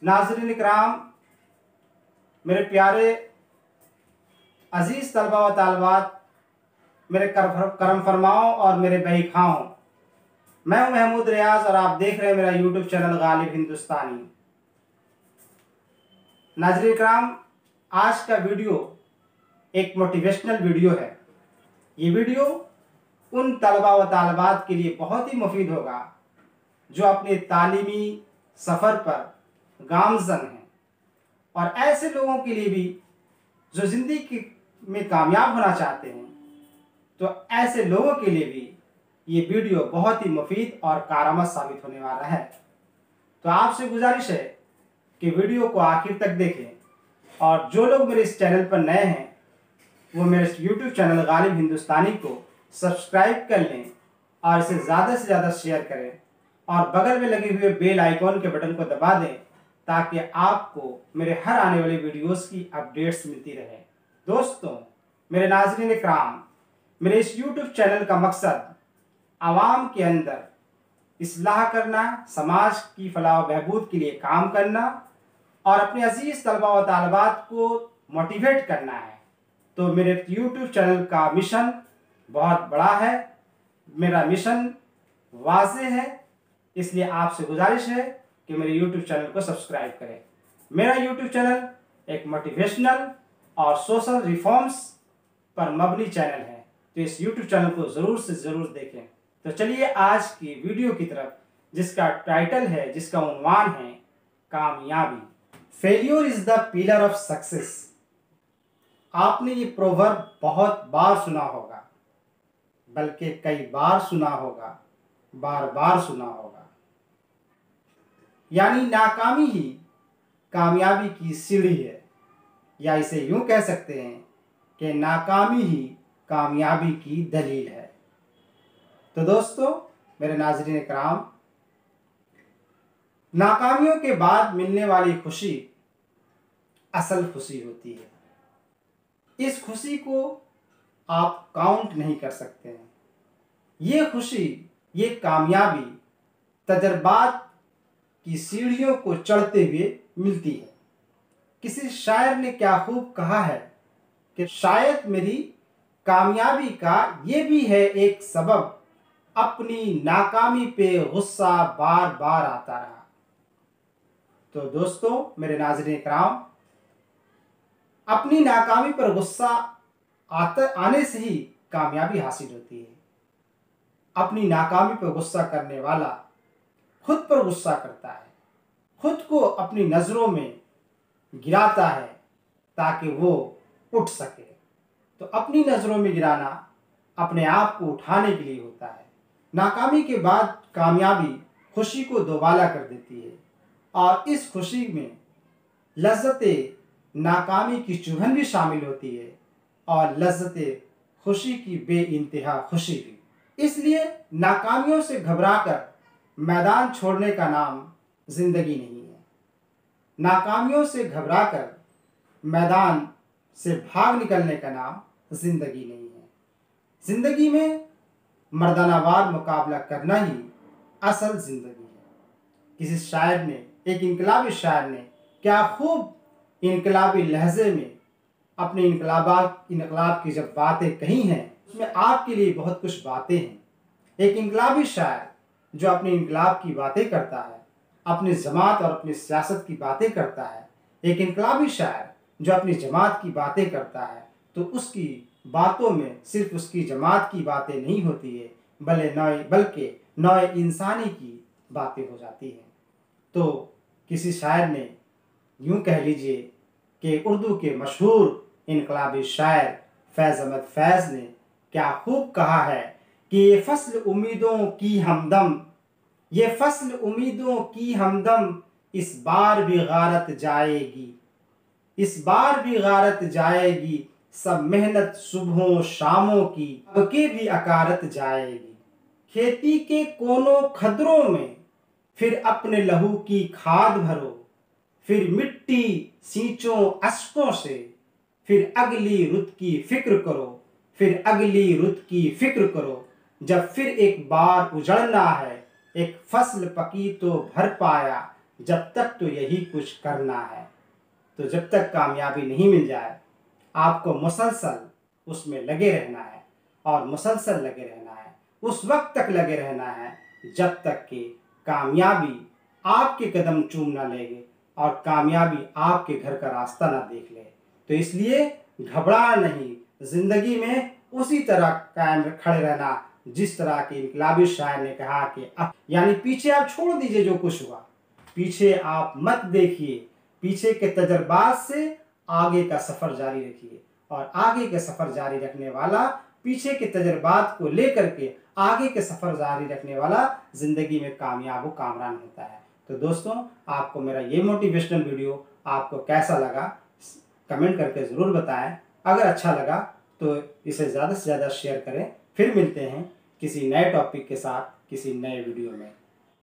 नाज़रीन इकराम, मेरे प्यारे अजीज़ तलबा व तालिबात, मेरे करम फरमाओ और मेरे बही खाओ, मैं हूं महमूद रियाज और आप देख रहे हैं मेरा यूट्यूब चैनल गालिब हिंदुस्तानी। नाज़रीन इकराम, आज का वीडियो एक मोटिवेशनल वीडियो है। ये वीडियो उन तलबा व तालिबात के लिए बहुत ही मुफीद होगा जो अपने तालीमी सफ़र पर गामज़न हैं, और ऐसे लोगों के लिए भी जो ज़िंदगी में कामयाब होना चाहते हैं। तो ऐसे लोगों के लिए भी ये वीडियो बहुत ही मुफीद और कारआमद साबित होने वाला है। तो आपसे गुजारिश है कि वीडियो को आखिर तक देखें, और जो लोग मेरे इस चैनल पर नए हैं वो मेरे यूट्यूब चैनल गालिब हिंदुस्तानी को सब्सक्राइब कर लें और इसे ज़्यादा से ज़्यादा शेयर करें और बगल में लगे हुए बेल आइकॉन के बटन को दबा दें ताकि आपको मेरे हर आने वाले वीडियोस की अपडेट्स मिलती रहे। दोस्तों, मेरे नाज़रीन इकराम, मेरे इस यूट्यूब चैनल का मकसद आवाम के अंदर इस्लाह करना, समाज की फलाह व बहबूद के लिए काम करना और अपने अजीज़ तलबा व तालिबात को मोटिवेट करना है। तो मेरे यूट्यूब चैनल का मिशन बहुत बड़ा है, मेरा मिशन वाज़ेह है, इसलिए आपसे गुजारिश है कि मेरे यूट्यूब चैनल को सब्सक्राइब करें। मेरा यूट्यूब चैनल एक मोटिवेशनल और सोशल रिफॉर्म्स पर मबनी चैनल है, तो इस यूट्यूब चैनल को ज़रूर से ज़रूर देखें। तो चलिए आज की वीडियो की तरफ, जिसका टाइटल है, जिसका उन्वान है कामयाबी। Failure is the pillar of success. आपने ये प्रोवर्ब बहुत बार सुना होगा, बल्कि कई बार सुना होगा, बार बार सुना होगा। यानी नाकामी ही कामयाबी की सीढ़ी है, या इसे यूं कह सकते हैं कि नाकामी ही कामयाबी की दलील है। तो दोस्तों, मेरे नाज़रीन इकराम, नाकामियों के बाद मिलने वाली खुशी असल खुशी होती है। इस खुशी को आप काउंट नहीं कर सकते हैं। ये खुशी, ये कामयाबी तजर्बात की सीढ़ियों को चढ़ते हुए मिलती है। किसी शायर ने क्या खूब कहा है कि शायद मेरी कामयाबी का ये भी है एक सबब, अपनी नाकामी पे गुस्सा बार बार आता रहा। तो दोस्तों, मेरे नाज़रीन इकराम, अपनी नाकामी पर गुस्सा आने से ही कामयाबी हासिल होती है। अपनी नाकामी पर गुस्सा करने वाला खुद पर गुस्सा करता है, खुद को अपनी नज़रों में गिराता है ताकि वो उठ सके। तो अपनी नज़रों में गिराना अपने आप को उठाने के लिए होता है। नाकामी के बाद कामयाबी खुशी को दोबाला कर देती है, और इस खुशी में लज्जते नाकामी की चुभन भी शामिल होती है और लज्जते खुशी की बेइंतहा खुशी भी। इसलिए नाकामियों से घबराकर मैदान छोड़ने का नाम जिंदगी नहीं है। नाकामियों से घबराकर मैदान से भाग निकलने का नाम जिंदगी नहीं है। जिंदगी में मर्दानावार मुकाबला करना ही असल जिंदगी है। किसी शायर ने, एक इनकलाबी शायर ने क्या खूब इनकलाबी लहजे में अपने इनकलाब की जब बातें कही हैं, उसमें आपके लिए बहुत कुछ बातें हैं। एक इनकलाबी शायर जो अपने इनकलाब की बातें करता है, अपनी जमात और अपनी सियासत की बातें करता है, एक इनकलाबी शायर जो अपनी जमात की बातें करता है, तो उसकी बातों में सिर्फ उसकी जमात की बातें नहीं होती है, बल्कि नौ इंसानी की बातें हो जाती हैं। तो किसी शायर ने, यूं कह लीजिए कि उर्दू के मशहूर इनकलाबी शायर फैज़ अहमद फैज़ ने क्या खूब कहा है कि ये फसल उम्मीदों की हमदम, ये फसल उम्मीदों की हमदम, इस बार भी गारत जाएगी, इस बार भी गारत जाएगी, सब मेहनत सुबहों शामों की अब के भी अकारत जाएगी। खेती के कोनों खदरों में फिर अपने लहू की खाद भरो, फिर मिट्टी सींचो अश्कों से, फिर अगली रुत की फिक्र करो, फिर अगली रुत की फिक्र करो। जब फिर एक बार उजड़ना है, एक फसल पकी तो भर पाया, जब तक तो यही कुछ करना है। तो जब तक कामयाबी नहीं मिल जाए आपको मुसलसल उसमें लगे रहना है, और मुसलसल लगे रहना है, उस वक्त तक लगे रहना है जब तक कि कामयाबी आपके कदम चूम ना लेगे और कामयाबी आपके घर का रास्ता ना देख ले। तो इसलिए घबराना नहीं, जिंदगी में उसी तरह कायम खड़े रहना जिस तरह के इनकलाबी शायर ने कहा कि यानी पीछे आप छोड़ दीजिए जो कुछ हुआ, पीछे आप मत देखिए, पीछे के तजर्बात से आगे का सफ़र जारी रखिए, और आगे के सफ़र जारी रखने वाला, पीछे के तजर्बात को लेकर के आगे के सफ़र जारी रखने वाला ज़िंदगी में कामयाब व कामरान होता है। तो दोस्तों, आपको मेरा ये मोटिवेशनल वीडियो आपको कैसा लगा कमेंट करके ज़रूर बताएं। अगर अच्छा लगा तो इसे ज़्यादा से ज़्यादा शेयर करें। फिर मिलते हैं किसी नए टॉपिक के साथ किसी नए वीडियो में।